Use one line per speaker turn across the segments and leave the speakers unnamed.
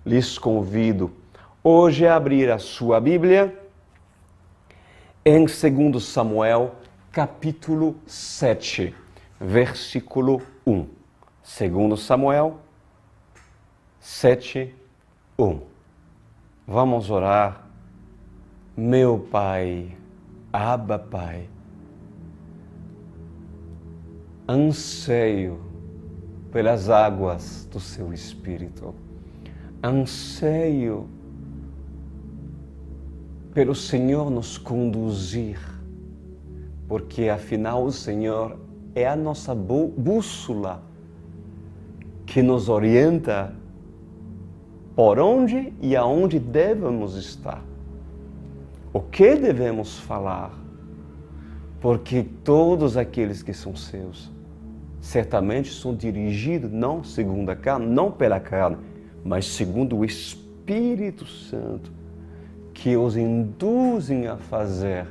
lhes convido hoje a abrir a sua Bíblia em 2 Samuel, capítulo 7, versículo 1. 2 Samuel 7, 1. Vamos orar. Meu Pai, Abba Pai, anseio pelas águas do seu Espírito, anseio pelo Senhor nos conduzir, porque afinal o Senhor é a nossa bússola que nos orienta por onde e aonde devemos estar, o que devemos falar, porque todos aqueles que são seus certamente são dirigidos não segundo a carne, não pela carne, mas segundo o Espírito Santo, que os induzem a fazer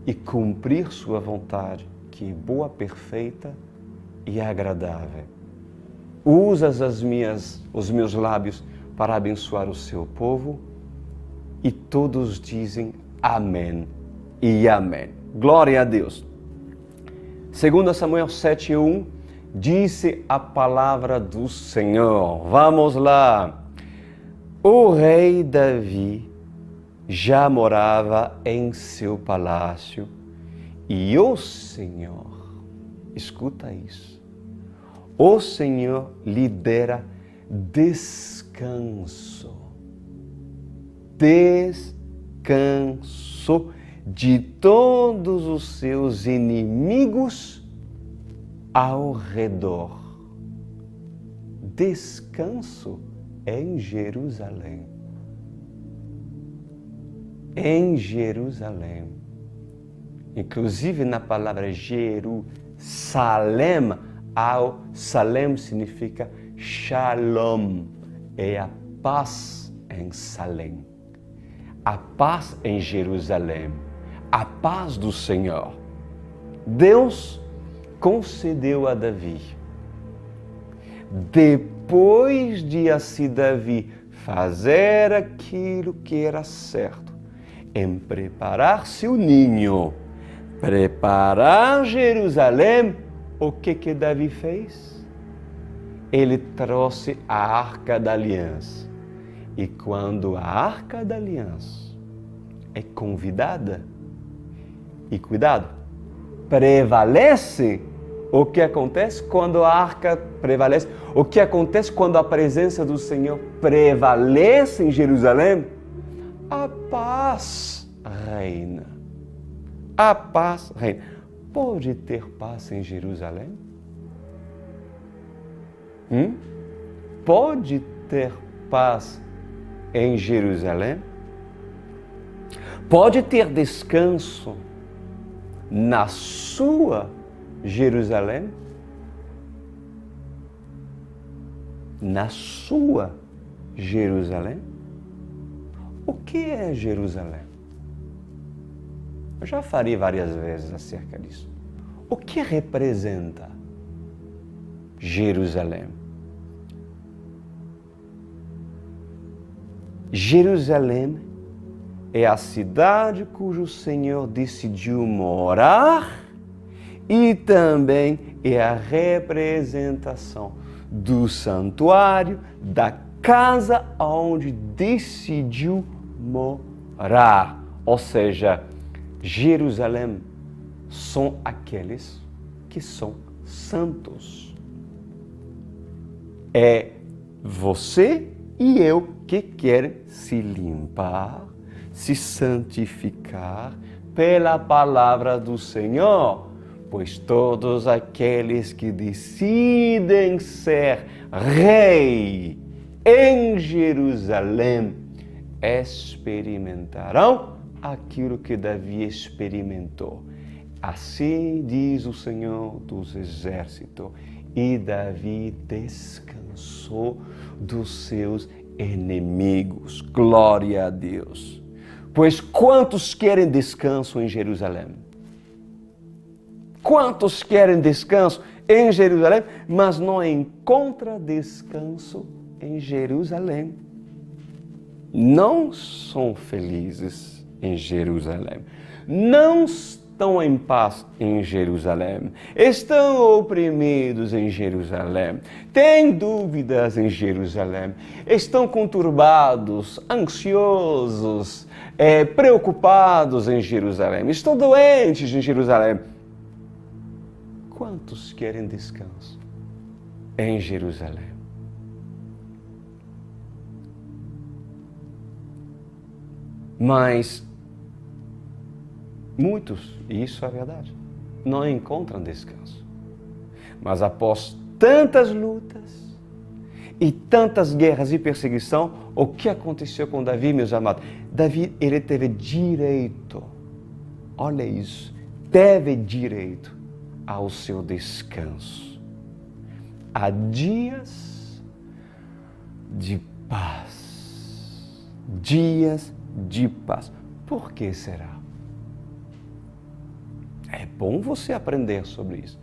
e cumprir sua vontade, que é boa, perfeita e agradável. Usas os meus lábios para abençoar o seu povo, e todos dizem amém e amém. Glória a Deus. 2 Samuel 7:1, disse a palavra do Senhor. Vamos lá. O rei Davi já morava em seu palácio e o Senhor, escuta isso, o Senhor lhe dera descanso de todos os seus inimigos ao redor. Descanso em Jerusalém. Em Jerusalém. Inclusive na palavra Jerusalém, Salem significa Shalom, é a paz em Salem. A paz em Jerusalém, a paz do Senhor. Deus concedeu a Davi, depois de assim Davi fazer aquilo que era certo, em preparar seu ninho, preparar Jerusalém, o que Davi fez? Ele trouxe a Arca da Aliança. E quando a Arca da Aliança é convidada, e cuidado, prevalece, o que acontece quando a Arca prevalece? O que acontece quando a presença do Senhor prevalece em Jerusalém? A paz reina. A paz reina. Pode ter paz em Jerusalém? Pode ter paz em Jerusalém? Pode ter descanso na sua Jerusalém? Na sua Jerusalém? O que é Jerusalém? Eu já falei várias vezes acerca disso. O que representa Jerusalém? Jerusalém é a cidade cujo Senhor decidiu morar e também é a representação do santuário, da casa onde decidiu morar. Ou seja, Jerusalém são aqueles que são santos. É você e eu que querem se limpar, se santificar pela palavra do Senhor, pois todos aqueles que decidem ser rei em Jerusalém experimentarão aquilo que Davi experimentou. Assim diz o Senhor dos Exércitos, e Davi descansou dos seus inimigos. Glória a Deus. Pois quantos querem descanso em Jerusalém? Quantos querem descanso em Jerusalém, mas não encontram descanso em Jerusalém? não são felizes em Jerusalém, não estão em paz em Jerusalém, estão oprimidos em Jerusalém, têm dúvidas em Jerusalém, estão conturbados, ansiosos, preocupados em Jerusalém, estão doentes em Jerusalém. Quantos querem descanso em Jerusalém? Mas muitos, e isso é verdade, não encontram descanso. Mas após tantas lutas e tantas guerras e perseguição, o que aconteceu com Davi, meus amados? Davi, ele teve direito, olha isso, teve direito ao seu descanso. Há dias de paz, dias de paz. Por que será? É bom você aprender sobre isso.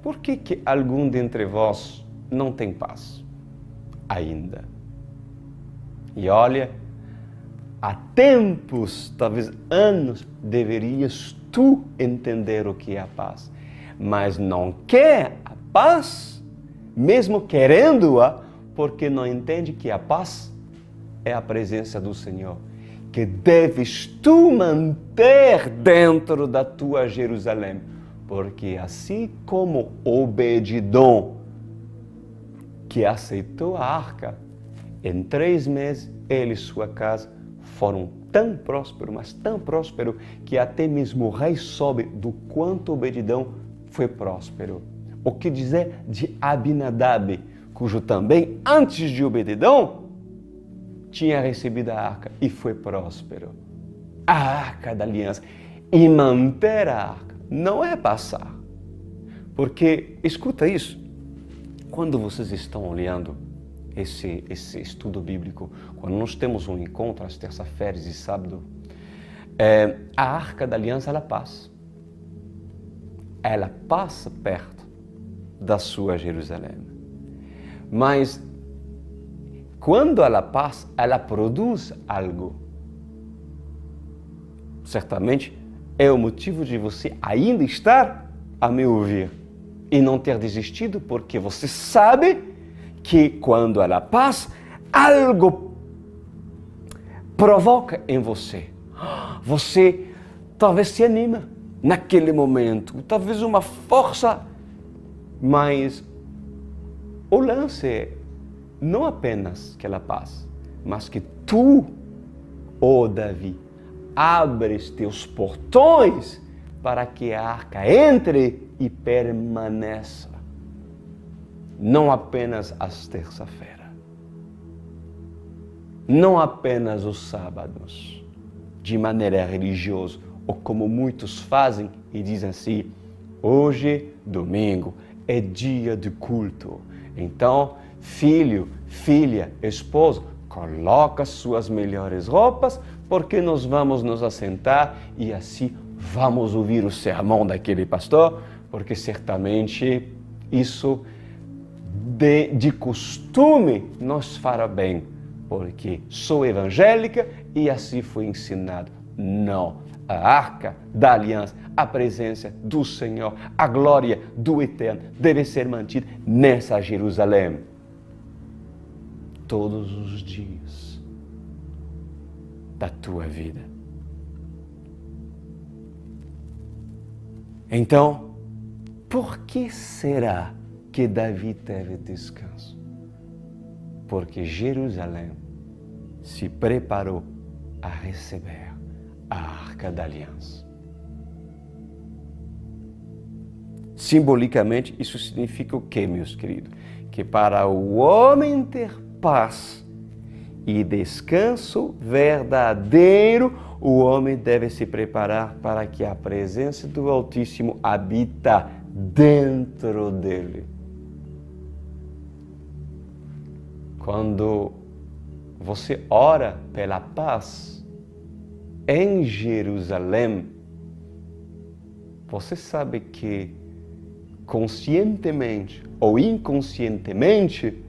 Por que algum dentre vós não tem paz ainda? E olha, há tempos, talvez anos, deverias tu entender o que é a paz, mas não quer a paz, mesmo querendo-a, porque não entende que a paz é a presença do Senhor, que deves tu manter dentro da tua Jerusalém, porque assim como Obed-Edom, que aceitou a arca, em 3 meses ele e sua casa foram tão prósperos, mas tão prósperos, que até mesmo o rei soube do quanto Obed-Edom foi próspero. O que dizer de Abinadab, cujo também, antes de Obed-Edom, tinha recebido a arca e foi próspero. A arca da aliança. E manter a arca não é passar. Porque, escuta isso, quando vocês estão olhando esse estudo bíblico, quando nós temos um encontro às terças-feiras e sábado, a arca da aliança, ela passa. Ela passa perto da sua Jerusalém. Mas quando ela passa, ela produz algo. Certamente é o motivo de você ainda estar a me ouvir e não ter desistido, porque você sabe que quando ela passa, algo provoca em você. Você talvez se anima naquele momento, talvez uma força, mas o lance é não apenas que ela passe, mas que tu, ó Davi, abres teus portões para que a arca entre e permaneça. Não apenas às terça-feiras, não apenas os sábados, de maneira religiosa, ou como muitos fazem e dizem assim: hoje, domingo, é dia de culto. Então, filho, filha, esposo, coloca suas melhores roupas, porque nós vamos nos assentar e assim vamos ouvir o sermão daquele pastor, porque certamente isso de costume nos fará bem, porque sou evangélica e assim fui ensinado. Não. A arca da aliança, a presença do Senhor, a glória do Eterno deve ser mantida nessa Jerusalém todos os dias da tua vida. Então, por que será que Davi teve descanso? Porque Jerusalém se preparou a receber a Arca da Aliança. Simbolicamente, isso significa o quê, meus queridos? Que para o homem ter paz e descanso verdadeiro, o homem deve se preparar para que a presença do Altíssimo habita dentro dele. Quando você ora pela paz em Jerusalém, você sabe que conscientemente ou inconscientemente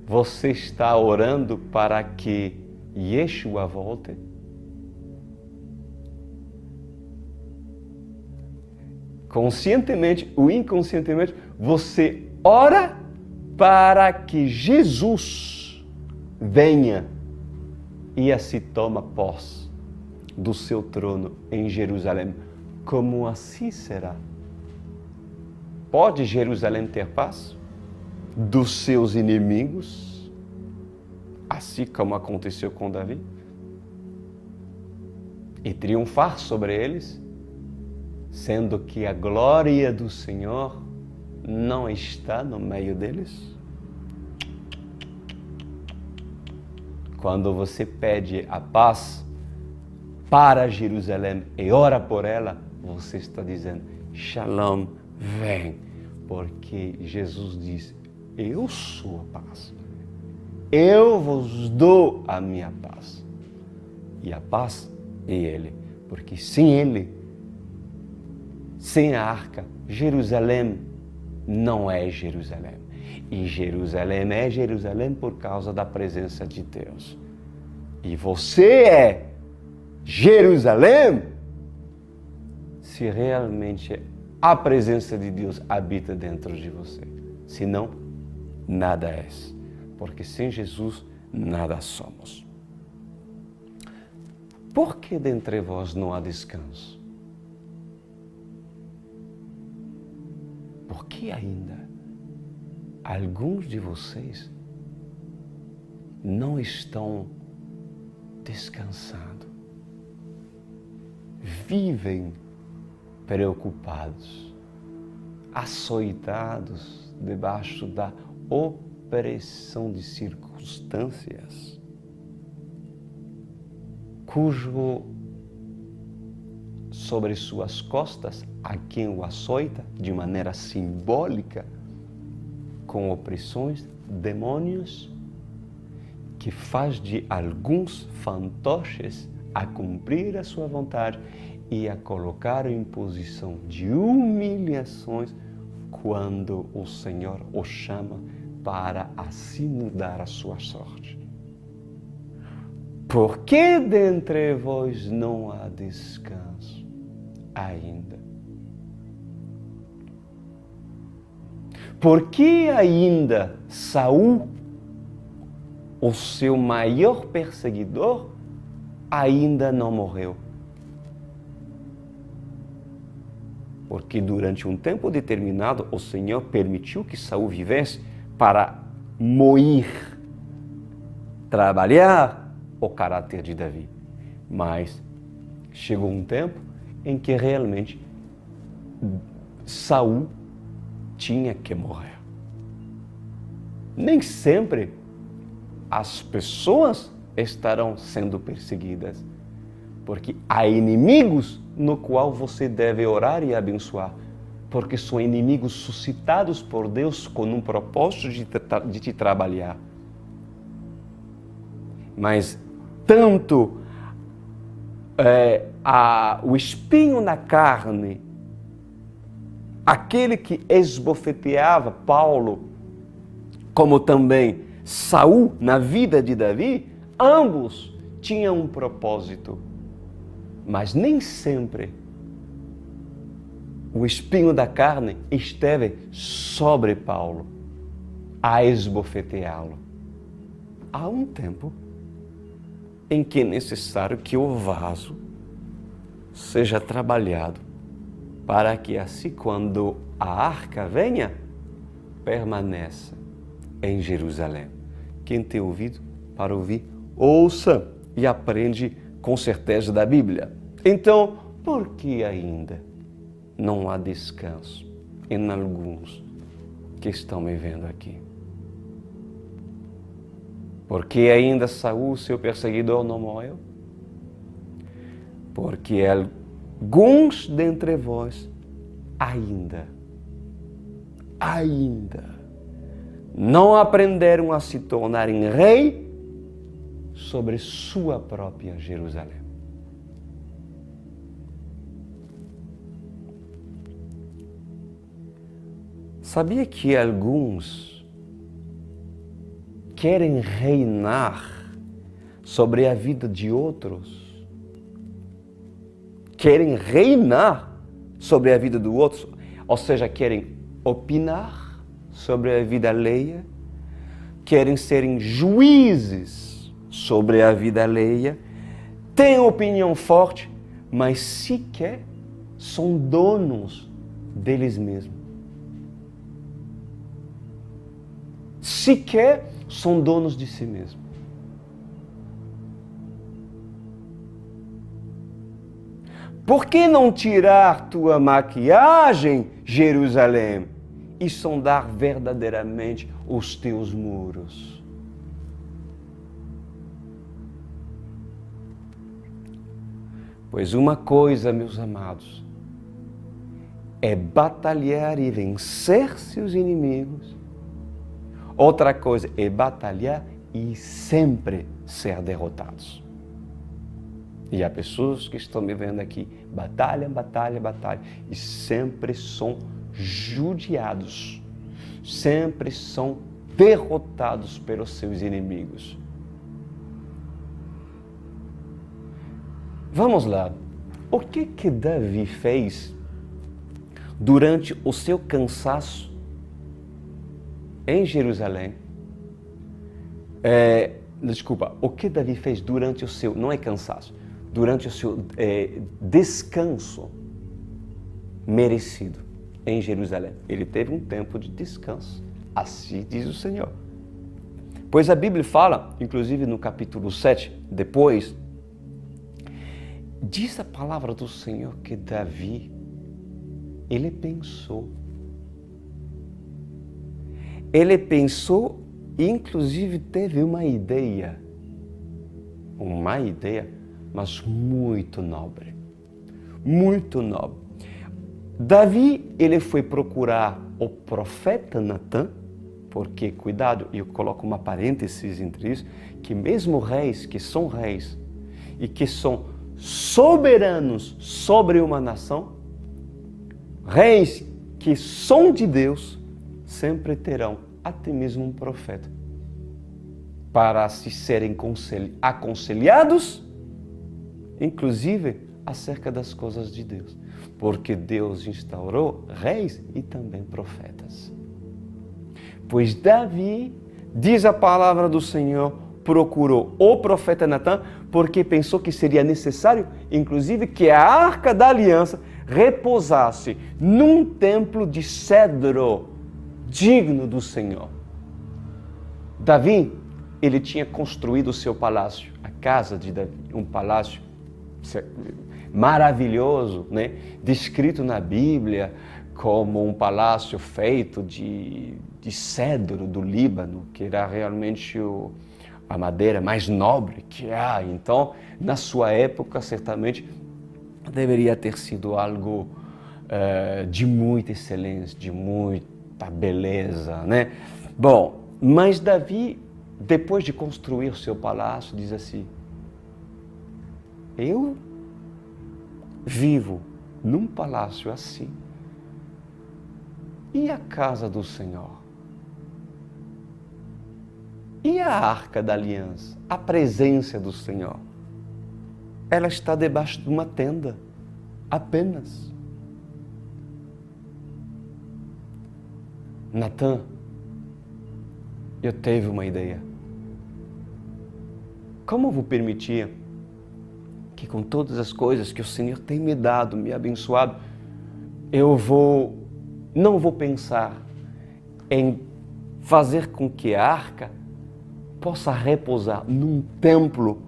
você está orando para que Yeshua volte, conscientemente ou inconscientemente, você ora para que Jesus venha e assim toma posse do seu trono em Jerusalém. Como assim será? Pode Jerusalém ter paz dos seus inimigos, assim como aconteceu com Davi, e triunfar sobre eles, sendo que a glória do Senhor não está no meio deles? Quando você pede a paz para Jerusalém e ora por ela, você está dizendo, Shalom, vem, porque Jesus diz, eu sou a paz. Eu vos dou a minha paz. E a paz é Ele, porque sem Ele, sem a arca, Jerusalém não é Jerusalém. E Jerusalém é Jerusalém por causa da presença de Deus. E você é Jerusalém se realmente a presença de Deus habita dentro de você. Senão, nada és. Porque sem Jesus, nada somos. Por que dentre vós não há descanso? Por que ainda alguns de vocês não estão descansando? Vivem preocupados, açoitados debaixo da opressão de circunstâncias, cujo sobre suas costas há quem o açoita de maneira simbólica com opressões, demônios, que faz de alguns fantoches a cumprir a sua vontade e a colocar em posição de humilhações quando o Senhor o chama para assim mudar a sua sorte. Por que dentre vós não há descanso ainda? Por que ainda Saul, o seu maior perseguidor, ainda não morreu? Porque durante um tempo determinado o Senhor permitiu que Saul vivesse para moer, trabalhar o caráter de Davi. Mas chegou um tempo em que realmente Saul tinha que morrer. Nem sempre as pessoas estarão sendo perseguidas, porque há inimigos no qual você deve orar e abençoar, porque são inimigos suscitados por Deus com um propósito de te trabalhar. Mas tanto o espinho na carne, aquele que esbofeteava Paulo, como também Saul na vida de Davi, ambos tinham um propósito, mas nem sempre o espinho da carne esteve sobre Paulo a esbofeteá-lo. Há um tempo em que é necessário que o vaso seja trabalhado para que assim quando a arca venha, permaneça em Jerusalém. Quem tem ouvido para ouvir, ouça e aprende com certeza da Bíblia. Então, por que ainda não há descanso em alguns que estão me vendo aqui? Porque ainda Saul, seu perseguidor, não morreu? Porque alguns dentre vós ainda não aprenderam a se tornarem rei sobre sua própria Jerusalém. Sabia que alguns querem reinar sobre a vida de outros. Querem reinar sobre a vida do outro, ou seja, querem opinar sobre a vida alheia, querem serem juízes sobre a vida alheia, têm opinião forte, mas sequer são donos deles mesmos. Sequer são donos de si mesmos. Por que não tirar tua maquiagem, Jerusalém, e sondar verdadeiramente os teus muros? Pois uma coisa, meus amados, é batalhar e vencer seus inimigos. Outra coisa é batalhar e sempre ser derrotados. E há pessoas que estão me vendo aqui, batalham, e sempre são judiados, sempre são derrotados pelos seus inimigos. Vamos lá, o que Davi fez durante o seu cansaço em Jerusalém? O que Davi fez durante o seu, não é cansaço, durante o seu descanso merecido em Jerusalém. Ele teve um tempo de descanso, assim diz o Senhor. Pois a Bíblia fala, inclusive no capítulo 7, depois, diz a palavra do Senhor que Davi, ele pensou, e inclusive teve uma ideia, mas muito nobre. Davi, ele foi procurar o profeta Natã, porque, cuidado, eu coloco uma parênteses entre isso, que mesmo reis que são reis e que são soberanos sobre uma nação, reis que são de Deus, sempre terão até mesmo um profeta para se serem aconselhados, inclusive acerca das coisas de Deus, porque Deus instaurou reis e também profetas. Pois Davi, diz a palavra do Senhor, procurou o profeta Natã, porque pensou que seria necessário, inclusive, que a Arca da Aliança repousasse num templo de cedro digno do Senhor. Davi, ele tinha construído o seu palácio, a casa de Davi, um palácio maravilhoso, né? Descrito na Bíblia como um palácio feito de cedro do Líbano, que era realmente a madeira mais nobre que há. Então, na sua época, certamente, deveria ter sido algo de muita excelência, de muita beleza, né? Bom, mas Davi, depois de construir o seu palácio, diz assim: eu vivo num palácio assim, e a casa do Senhor? E a Arca da Aliança? A presença do Senhor? Ela está debaixo de uma tenda, apenas. Natã, eu tive uma ideia. Como vou permitir que com todas as coisas que o Senhor tem me dado, me abençoado, não vou pensar em fazer com que a arca possa repousar num templo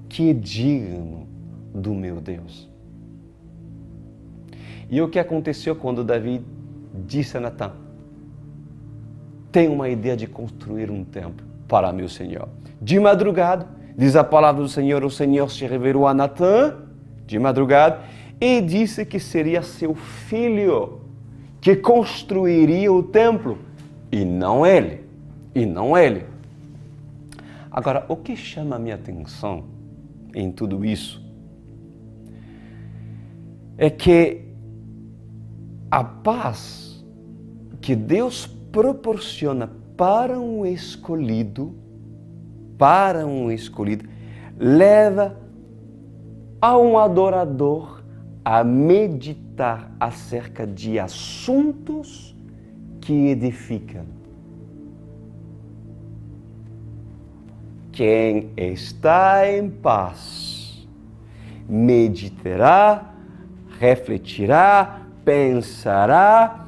que é digno do meu Deus. E o que aconteceu quando Davi disse a Natã: tenho uma ideia de construir um templo para meu Senhor. De madrugada, diz a palavra do Senhor, o Senhor se revelou a Natã de madrugada e disse que seria seu filho que construiria o templo, e não ele. Agora, o que chama a minha atenção em tudo isso é que a paz que Deus proporciona para um escolhido, leva a um adorador a meditar acerca de assuntos que edificam. Quem está em paz meditará, refletirá, pensará,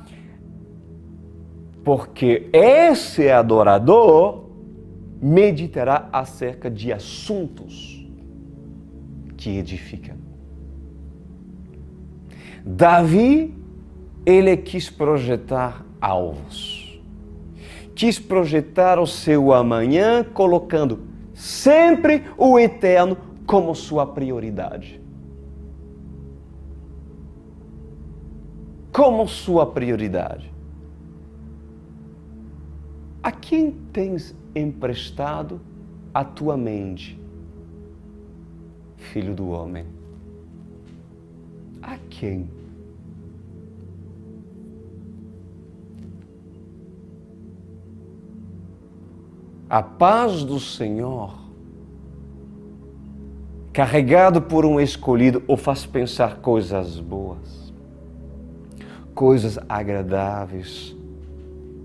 porque esse adorador meditará acerca de assuntos que edificam. Davi, ele quis projetar alvos. Quis projetar o seu amanhã colocando sempre o eterno como sua prioridade. Como sua prioridade. A quem tens emprestado a tua mente, filho do homem? A quem? A paz do Senhor, carregado por um escolhido, o faz pensar coisas boas, coisas agradáveis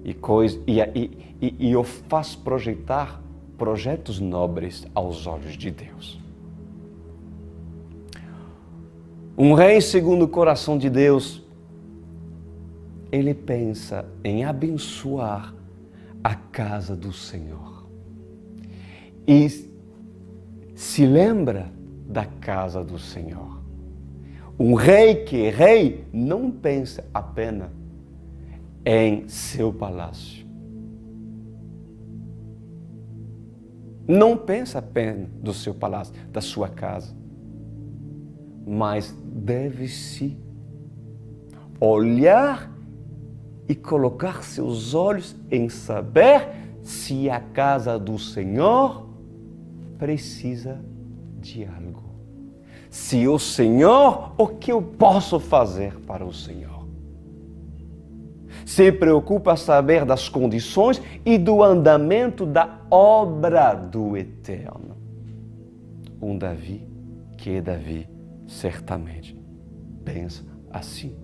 e o faz projetar projetos nobres aos olhos de Deus. Um rei segundo o coração de Deus, ele pensa em abençoar a casa do Senhor. E se lembra da casa do Senhor. Um rei que é rei não pensa apenas em seu palácio. Não pensa apenas do seu palácio, da sua casa. Mas deve-se olhar e colocar seus olhos em saber se a casa do Senhor precisa de algo. Se o Senhor, o que eu posso fazer para o Senhor? Se preocupa a saber das condições e do andamento da obra do Eterno. Um Davi, que é Davi, certamente pensa assim.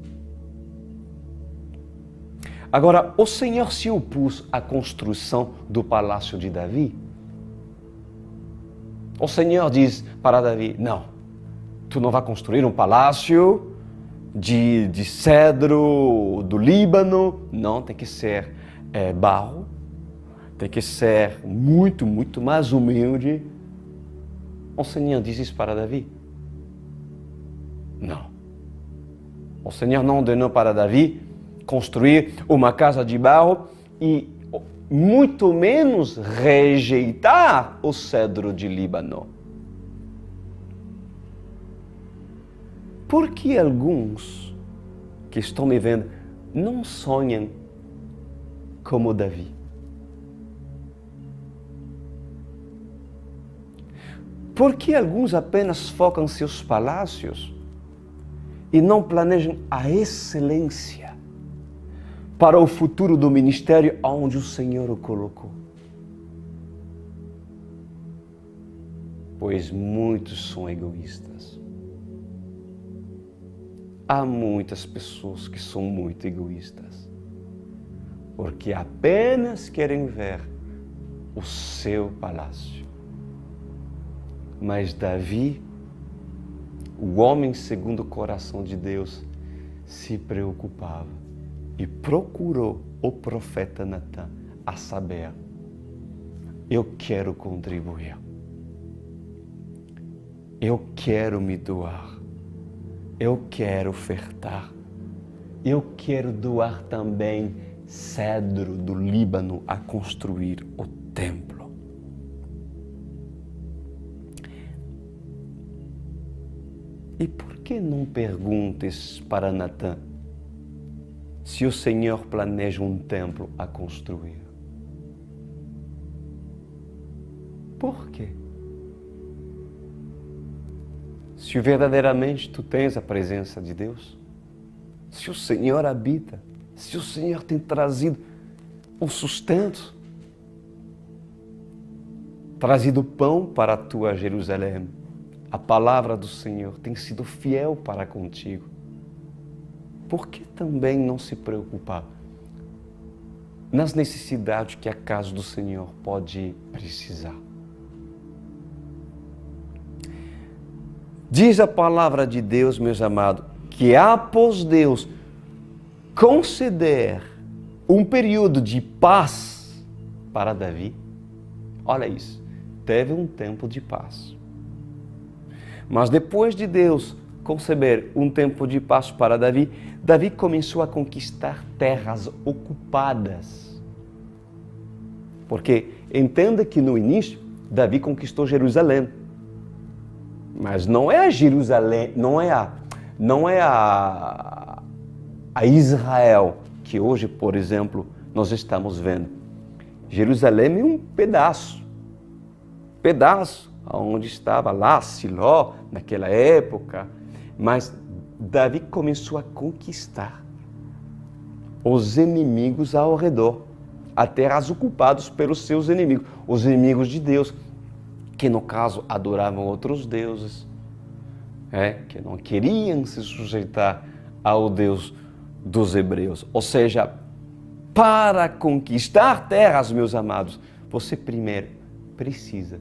Agora, o Senhor se opôs à construção do palácio de Davi. O Senhor diz para Davi, não, tu não vai construir um palácio de cedro do Líbano, não, tem que ser barro, tem que ser muito, muito mais humilde. O Senhor diz isso para Davi? Não. O Senhor não ordenou para Davi construir uma casa de barro e muito menos rejeitar o cedro de Líbano. Por que alguns que estão me vendo não sonham como Davi? Por que alguns apenas focam seus palácios e não planejam a excelência para o futuro do ministério onde o Senhor o colocou? Pois muitos são egoístas. Há muitas pessoas que são muito egoístas, porque apenas querem ver o seu palácio. Mas Davi, o homem segundo o coração de Deus, se preocupava e procurou o profeta Natã, a saber, eu quero contribuir, eu quero me doar, eu quero ofertar, eu quero doar também cedro do Líbano a construir o templo. E por que não perguntes para Natã se o Senhor planeja um templo a construir? Por quê? Se verdadeiramente tu tens a presença de Deus, se o Senhor habita, se o Senhor tem trazido um sustento, trazido pão para a tua Jerusalém. A palavra do Senhor tem sido fiel para contigo. Por que também não se preocupar nas necessidades que a casa do Senhor pode precisar? Diz a palavra de Deus, meus amados, que após Deus conceder um período de paz para Davi, olha isso, teve um tempo de paz. Mas depois de Deus conceber um tempo de paz para Davi, Davi começou a conquistar terras ocupadas. Porque entenda que no início, Davi conquistou Jerusalém. Mas não é a Jerusalém, não é a Israel que hoje, por exemplo, nós estamos vendo. Jerusalém é um pedaço onde estava lá Siló naquela época, mas Davi começou a conquistar os inimigos ao redor, as terras ocupadas pelos seus inimigos, os inimigos de Deus, que no caso adoravam outros deuses, que não queriam se sujeitar ao Deus dos hebreus. Ou seja, para conquistar terras, meus amados, você primeiro precisa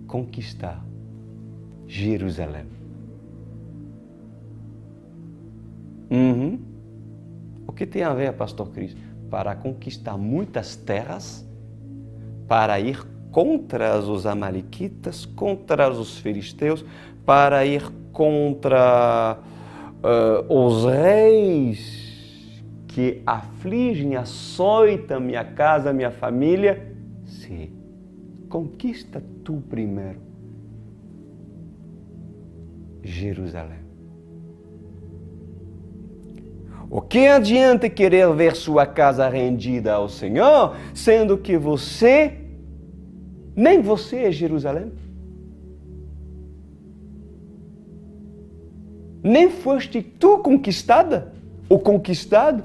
conquistar Jerusalém. O que tem a ver, pastor Cris? Para conquistar muitas terras, para ir contra os amalequitas, contra os filisteus, para ir contra os reis que afligem, açoitam minha casa, minha família. Sim, conquista tu primeiro Jerusalém. O que adianta querer ver sua casa rendida ao Senhor, sendo que nem você é Jerusalém? Nem foste tu conquistada ou conquistado?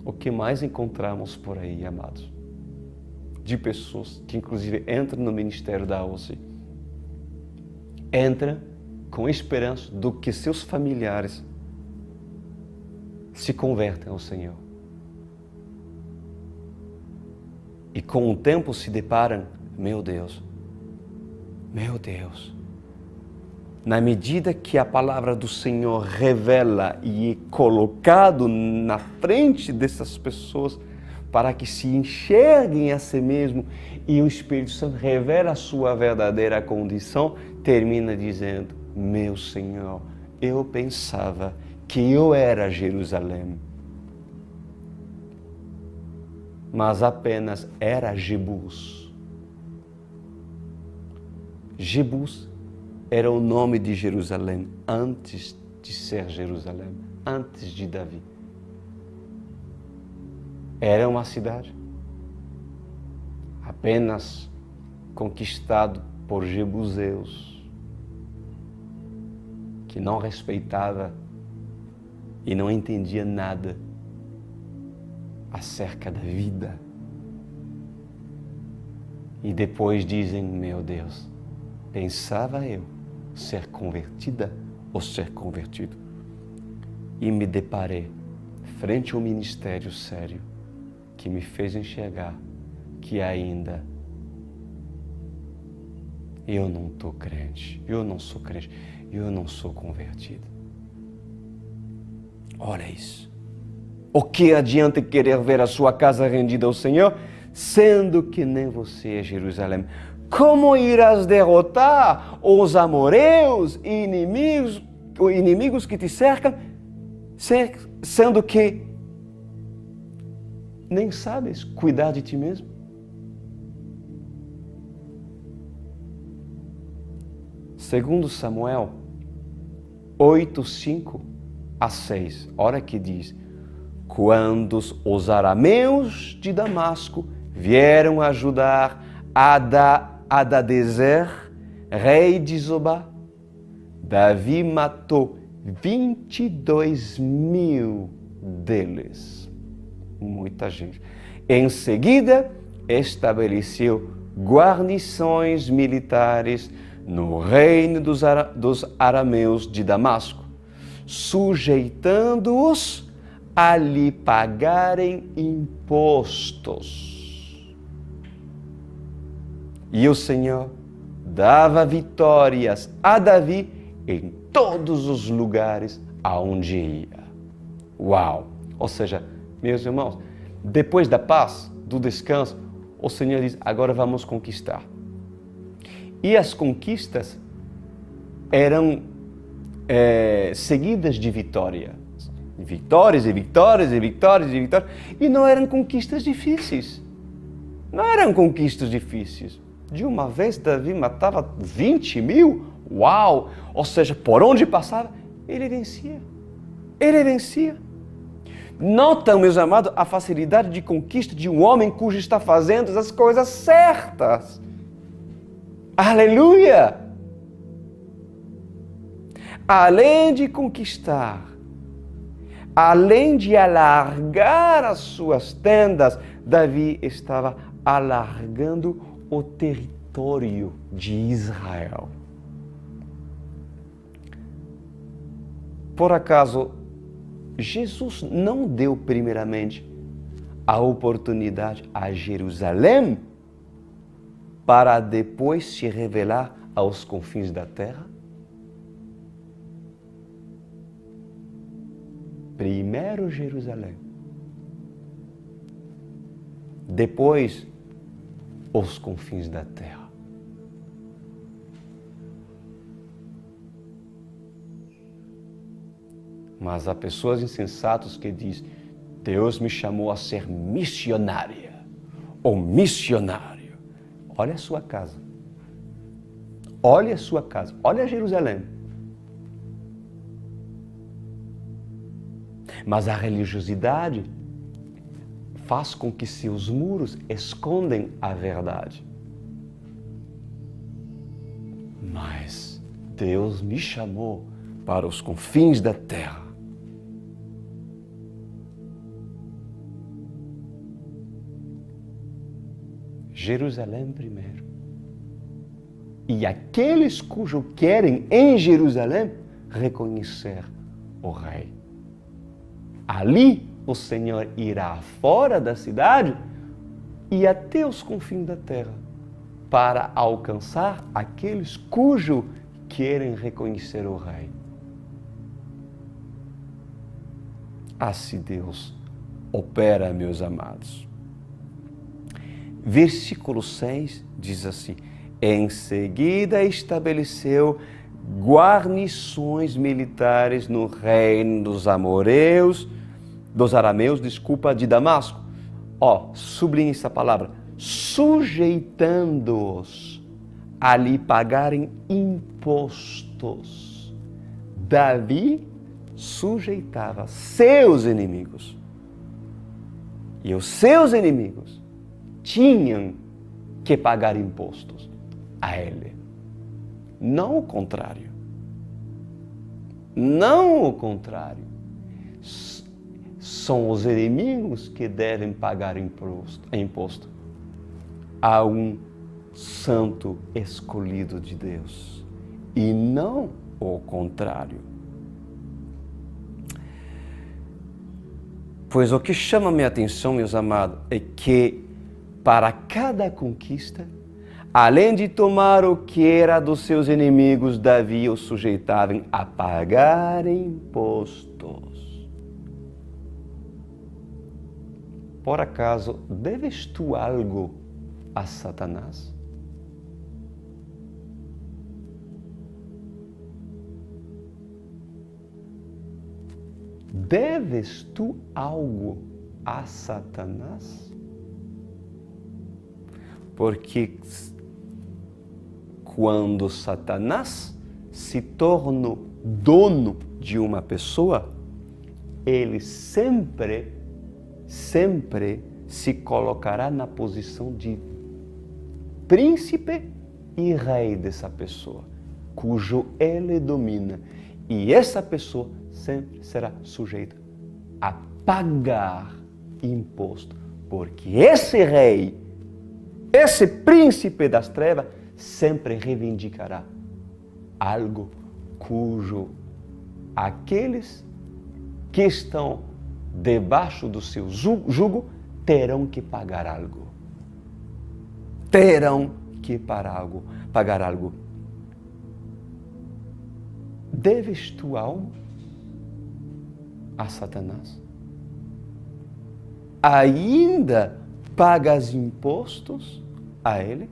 O que mais encontramos por aí, amados? De pessoas que inclusive entram no ministério da OSE, entram com esperança do que seus familiares se convertem ao Senhor. E com o tempo se deparam, meu Deus, na medida que a palavra do Senhor revela e é colocado na frente dessas pessoas para que se enxerguem a si mesmo e o Espírito Santo revela a sua verdadeira condição, termina dizendo, meu Senhor, eu pensava que eu era Jerusalém, mas apenas era Jebus. Jebus era o nome de Jerusalém antes de ser Jerusalém, antes de Davi. Era uma cidade apenas conquistado por jebuseus, que não respeitava e não entendia nada acerca da vida. E depois dizem, meu Deus, pensava eu ser convertida ou ser convertido. E me deparei frente a um ministério sério que me fez enxergar que ainda eu não estou crente, eu não sou crente, eu não sou convertido. Olha isso. O que adianta querer ver a sua casa rendida ao Senhor, sendo que nem você é Jerusalém? Como irás derrotar os amoreus e inimigos que te cercam, sendo que nem sabes cuidar de ti mesmo? Segundo Samuel 8:5-6, olha que diz: quando os arameus de Damasco vieram ajudar Hadadezer, rei de Zobá, Davi matou 22.000 deles. Muita gente. Em seguida, estabeleceu guarnições militares no reino dos arameus de Damasco, sujeitando-os a lhe pagarem impostos. E o Senhor dava vitórias a Davi em todos os lugares aonde ia. Uau! Ou seja, meus irmãos, depois da paz, do descanso, o Senhor diz, agora vamos conquistar. E as conquistas eram seguidas de vitórias. Vitórias e vitórias e vitórias e vitórias. E não eram conquistas difíceis. Não eram conquistas difíceis. De uma vez, Davi matava 20 mil. Uau! Ou seja, por onde passava, ele vencia. Ele vencia. Notam, meus amados, a facilidade de conquista de um homem cujo está fazendo as coisas certas. Aleluia! Além de conquistar, além de alargar as suas tendas, Davi estava alargando o território de Israel. Por acaso, Jesus não deu primeiramente a oportunidade a Jerusalém para depois se revelar aos confins da terra? Primeiro Jerusalém, depois os confins da terra. Mas há pessoas insensatas que dizem, Deus me chamou a ser missionária ou missionário. Olha a sua casa. Olha a sua casa. Olha Jerusalém. Mas a religiosidade faz com que seus muros escondem a verdade. Mas Deus me chamou para os confins da terra. Jerusalém primeiro. E aqueles cujo querem em Jerusalém reconhecer o Rei. Ali o Senhor irá fora da cidade e até os confins da terra para alcançar aqueles cujo querem reconhecer o Rei. Assim Deus opera, meus amados. Versículo 6 diz assim, em seguida estabeleceu guarnições militares no reino dos arameus, de Damasco. Sublinhe essa palavra, sujeitando-os a lhe pagarem impostos. Davi sujeitava seus inimigos. E os seus inimigos tinham que pagar impostos a ele. Não o contrário. Não o contrário. São os inimigos que devem pagar imposto a um santo escolhido de Deus. E não o contrário. Pois o que chama minha atenção, meus amados, é que para cada conquista, além de tomar o que era dos seus inimigos, Davi os sujeitava a pagar impostos. Por acaso, deves tu algo a Satanás? Deves tu algo a Satanás? Porque quando Satanás se torna dono de uma pessoa, ele sempre se colocará na posição de príncipe e rei dessa pessoa, cujo ele domina. E essa pessoa sempre será sujeita a pagar imposto, porque esse rei, esse príncipe das trevas, sempre reivindicará algo cujo aqueles que estão debaixo do seu jugo terão que pagar algo. Terão que pagar algo. Deves tua alma a Satanás? Ainda pagas impostos a ele?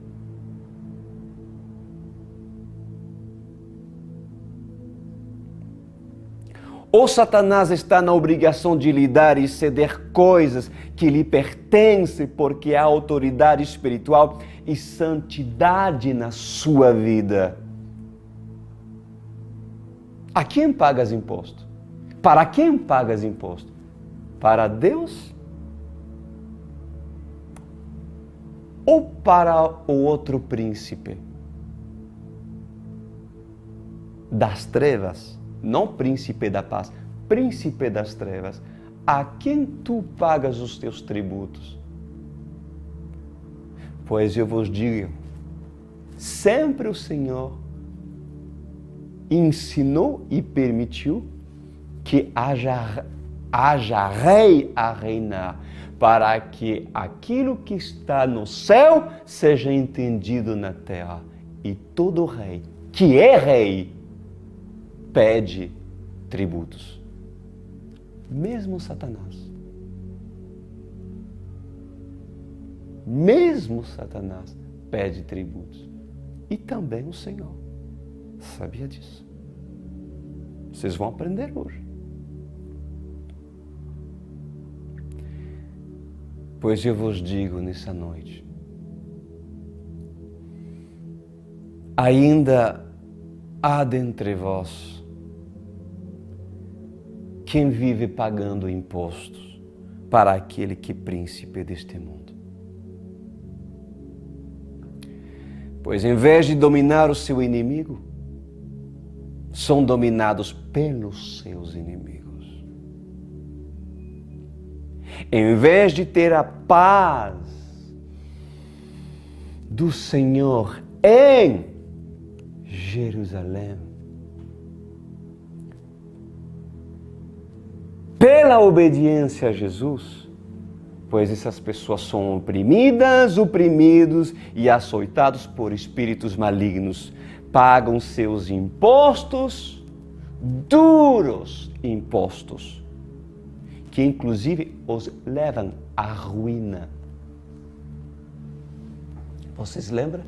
Ou Satanás está na obrigação de lhe dar e ceder coisas que lhe pertencem porque há autoridade espiritual e santidade na sua vida? A quem pagas imposto? Para quem pagas imposto? Para Deus? Ou para o outro príncipe das trevas? Não príncipe da paz, príncipe das trevas. A quem tu pagas os teus tributos? Pois eu vos digo, sempre o Senhor ensinou e permitiu que haja rei a reinar, para que aquilo que está no céu seja entendido na terra. E todo rei, que é rei, pede tributos. Mesmo Satanás. Mesmo Satanás pede tributos. E também o Senhor. Sabia disso? Vocês vão aprender hoje. Pois eu vos digo nessa noite, ainda há dentre vós quem vive pagando impostos para aquele que é príncipe deste mundo. Pois em vez de dominar o seu inimigo, são dominados pelos seus inimigos. Em vez de ter a paz do Senhor em Jerusalém, pela obediência a Jesus, pois essas pessoas são oprimidos e açoitados por espíritos malignos, pagam seus impostos, duros impostos, que inclusive os levam à ruína. Vocês lembram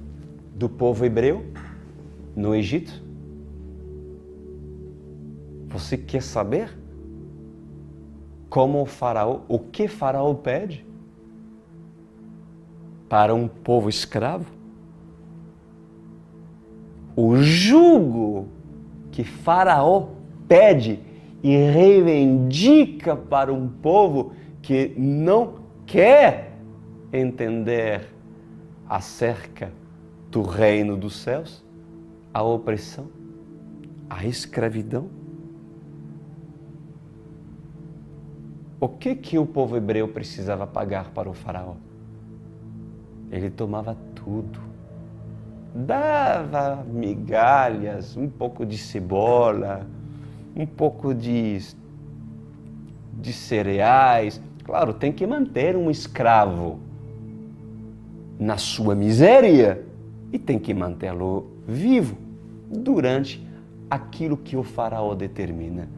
do povo hebreu no Egito? Você quer saber como o que Faraó pede para um povo escravo? O jugo que Faraó pede e reivindica para um povo que não quer entender acerca do reino dos céus, a opressão, a escravidão. O que o povo hebreu precisava pagar para o faraó? Ele tomava tudo. Dava migalhas, um pouco de cebola, um pouco de cereais. Claro, tem que manter um escravo na sua miséria e tem que mantê-lo vivo durante aquilo que o faraó determina.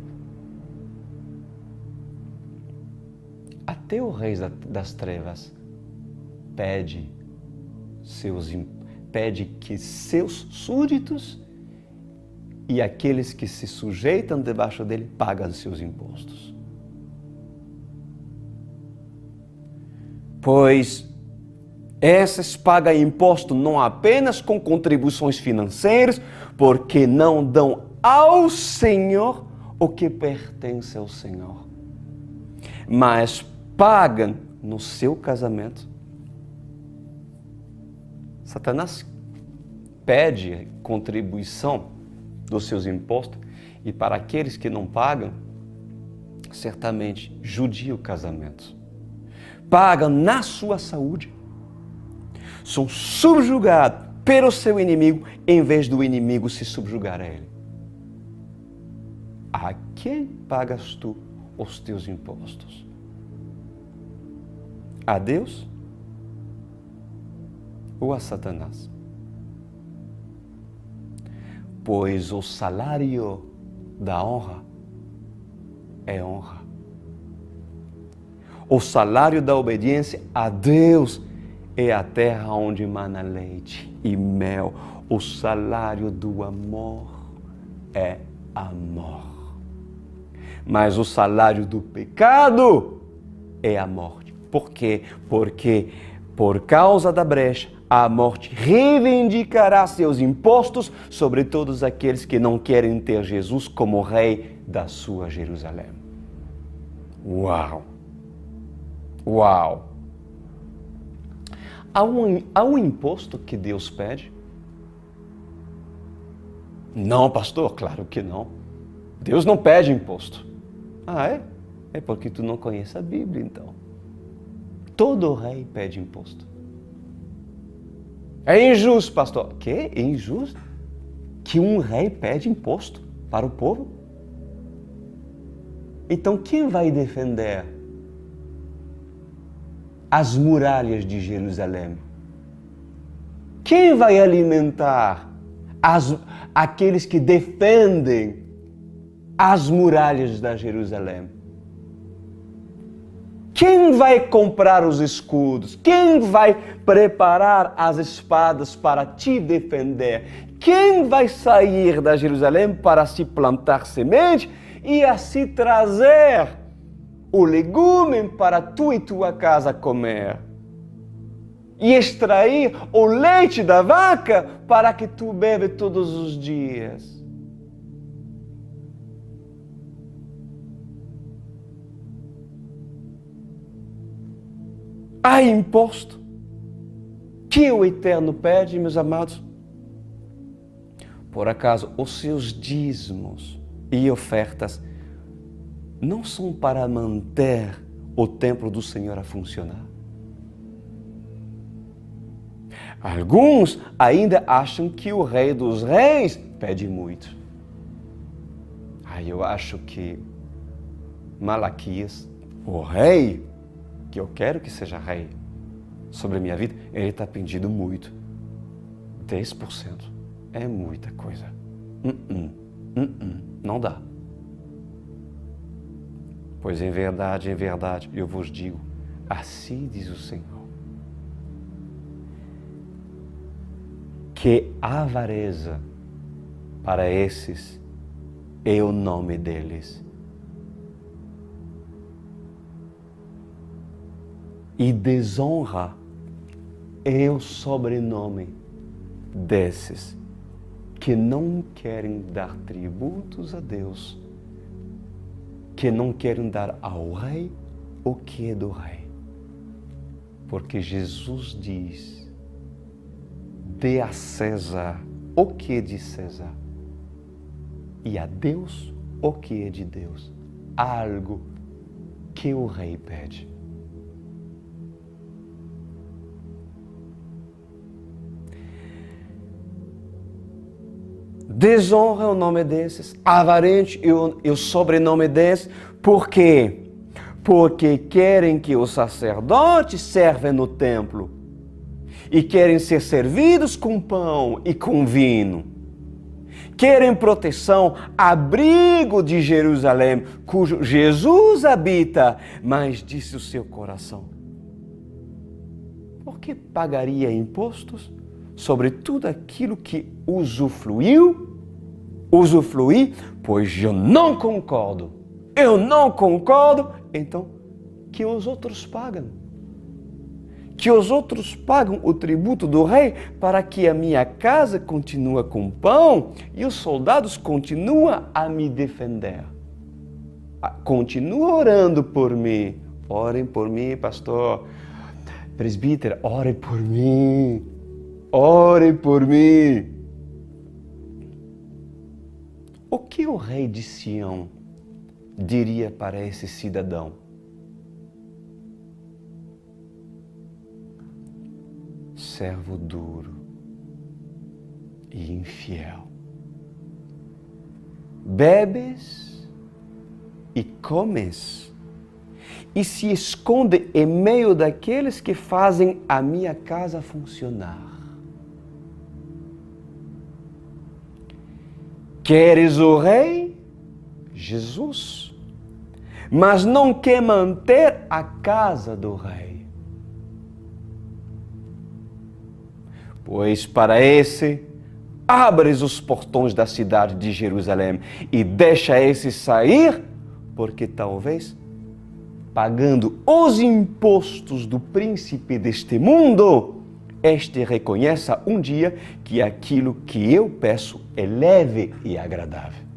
Até o rei das trevas pede que seus súditos e aqueles que se sujeitam debaixo dele pagam seus impostos. Pois esses pagam imposto não apenas com contribuições financeiras, porque não dão ao Senhor o que pertence ao Senhor, mas pagam no seu casamento. Satanás pede contribuição dos seus impostos e para aqueles que não pagam, certamente judia o casamento. pagam na sua saúde, são subjugados pelo seu inimigo, em vez do inimigo se subjugar a ele. A quem pagas tu os teus impostos? A Deus ou a Satanás? Pois o salário da honra é honra. O salário da obediência a Deus é a terra onde mana leite e mel. O salário do amor é amor. Mas o salário do pecado é a morte. Por quê? Porque por causa da brecha, a morte reivindicará seus impostos sobre todos aqueles que não querem ter Jesus como rei da sua Jerusalém. Uau! Uau! Há um imposto que Deus pede? Não, pastor, claro que não. Deus não pede imposto. Ah, é? É porque tu não conhece a Bíblia, então. Todo rei pede imposto. É injusto, pastor. Que? É injusto? Que um rei pede imposto para o povo? Então, quem vai defender as muralhas de Jerusalém? Quem vai alimentar aqueles que defendem as muralhas da Jerusalém? Quem vai comprar os escudos? Quem vai preparar as espadas para te defender? Quem vai sair da Jerusalém para se plantar semente e assim trazer o legume para tu e tua casa comer? E extrair o leite da vaca para que tu bebe todos os dias? Há imposto que o Eterno pede, meus amados. Por acaso, os seus dízimos e ofertas não são para manter o templo do Senhor a funcionar? Alguns ainda acham que o Rei dos Reis pede muito. Eu acho que Malaquias, o rei, que eu quero que seja rei sobre a minha vida, ele está pedindo muito. 10% é muita coisa. Não dá. Pois em verdade, eu vos digo, assim diz o Senhor, que a avareza para esses é o nome deles. E desonra é o sobrenome desses que não querem dar tributos a Deus, que não querem dar ao rei o que é do rei. Porque Jesus diz, dê a César o que é de César e a Deus o que é de Deus. Algo que o rei pede. Desonra é o nome desses, avarente é o sobrenome desses. Por quê? Porque querem que os sacerdotes servem no templo e querem ser servidos com pão e com vinho. Querem proteção, abrigo de Jerusalém, cujo Jesus habita, mas disse o seu coração: por que pagaria impostos sobre tudo aquilo que usufrui, pois eu não concordo, então que os outros pagam. Que os outros pagam o tributo do rei para que a minha casa continue com pão e os soldados continuem a me defender. Continua orando por mim. Orem por mim, pastor. Presbítero, orem por mim. Orem por mim. O que o rei de Sião diria para esse cidadão? servo duro e infiel. Bebes e comes, e se esconde em meio daqueles que fazem a minha casa funcionar. Queres o rei? Jesus. Mas não quer manter a casa do rei. Pois para esse, abres os portões da cidade de Jerusalém e deixa esse sair, porque talvez, pagando os impostos do príncipe deste mundo, este reconheça um dia que aquilo que eu peço é leve e agradável.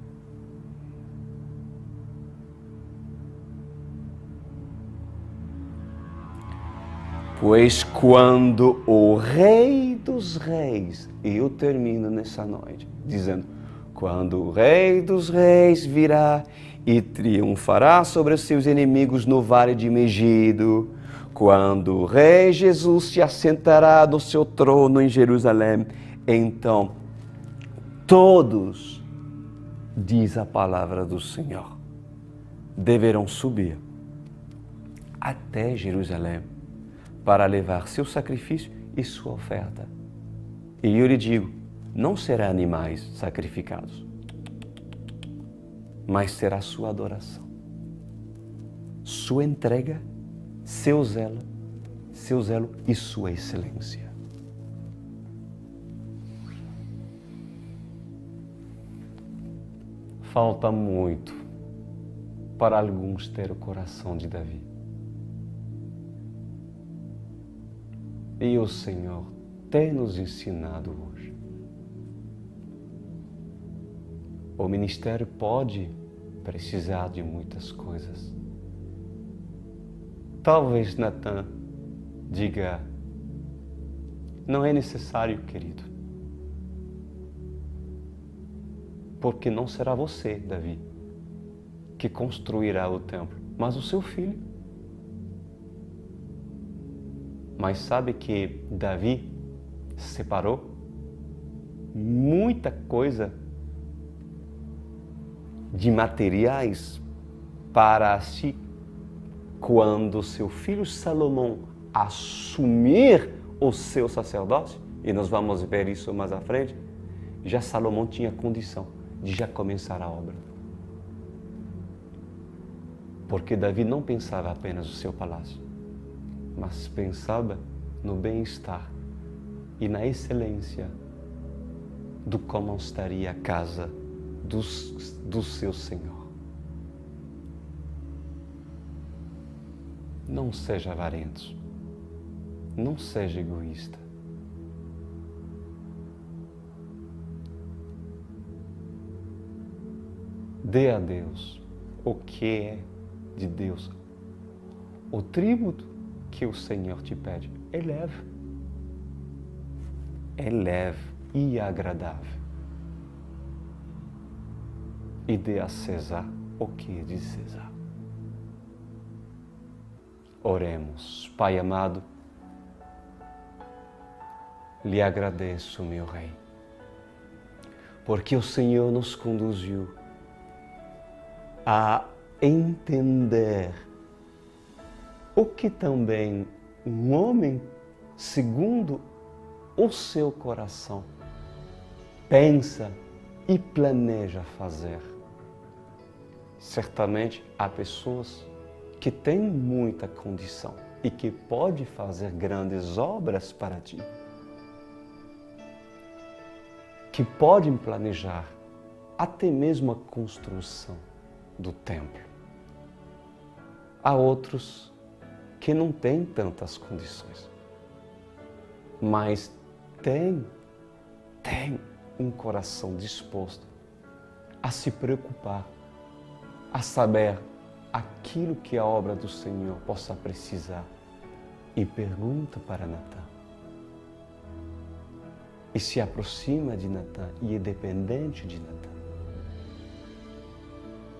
Pois quando o Rei dos Reis, e eu termino nessa noite dizendo, quando o Rei dos Reis virá e triunfará sobre os seus inimigos no vale de Megido, quando o Rei Jesus se assentará no seu trono em Jerusalém, então todos, diz a palavra do Senhor, deverão subir até Jerusalém para levar seu sacrifício e sua oferta. E eu lhe digo, não será animais sacrificados, mas será sua adoração, sua entrega, seu zelo e sua excelência. Falta muito para alguns ter o coração de Davi. E o Senhor tem nos ensinado hoje. O ministério pode precisar de muitas coisas. Talvez Natan diga, não é necessário, querido. Porque não será você, Davi, que construirá o templo, mas o seu filho. Mas sabe que Davi separou muita coisa de materiais para si, quando seu filho Salomão assumir o seu sacerdócio, e nós vamos ver isso mais à frente, já Salomão tinha condição de já começar a obra. Porque Davi não pensava apenas no seu palácio, mas pensava no bem-estar e na excelência do como estaria a casa do seu Senhor. Não seja avarento, não seja egoísta. Dê a Deus o que é de Deus. O tributo que o Senhor te pede é leve e agradável. E dê a César o que é de César. Oremos. Pai amado, lhe agradeço, meu Rei, porque o Senhor nos conduziu a entender o que também um homem, segundo o seu coração, pensa e planeja fazer. Certamente há pessoas que têm muita condição e que podem fazer grandes obras para ti, que podem planejar até mesmo a construção do templo. Há outros que não têm tantas condições, mas têm um coração disposto a se preocupar, a saber aquilo que a obra do Senhor possa precisar, e pergunta para Natan. E se aproxima de Natan e é dependente de Natan.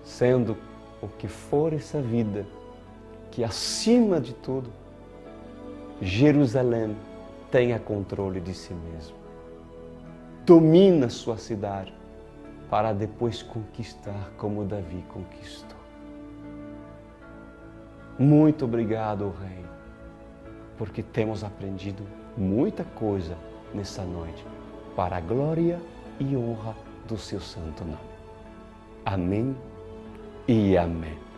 Sendo o que for essa vida, que acima de tudo, Jerusalém tenha controle de si mesmo. Domina sua cidade para depois conquistar como Davi conquistou. Muito obrigado, Rei, porque temos aprendido muita coisa nessa noite para a glória e honra do seu santo nome. Amém e amém.